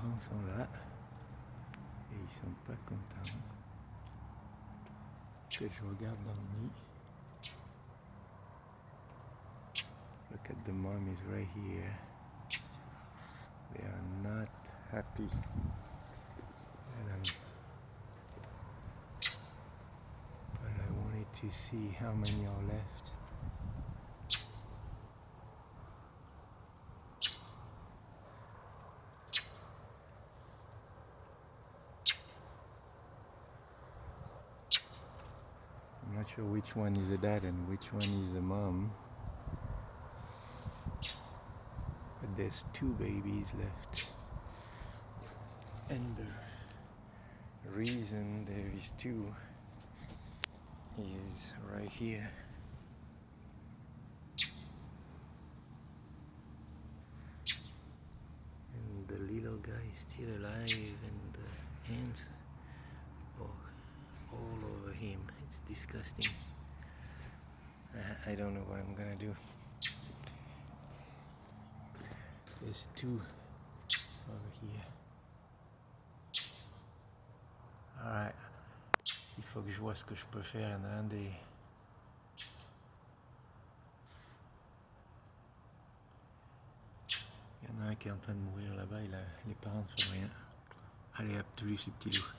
parents sont là et ils sont pas contents que je regarde dans le nid. Look at the mom is right here. They are not happy. But I wanted to see how many are left. I'm not sure which one is the dad and which one is the mom. But there's 2 babies left. And the reason there is 2 is right here. And the little guy is still alive and the ants are all over him. It's disgusting. I don't know what I'm gonna do. There's 2 over here. Alright. Il faut que je vois ce que je peux faire. Il y en a un des... Il y en a un qui est en train de mourir là-bas. Les parents ne font rien. Allez hop, tous les petits loups.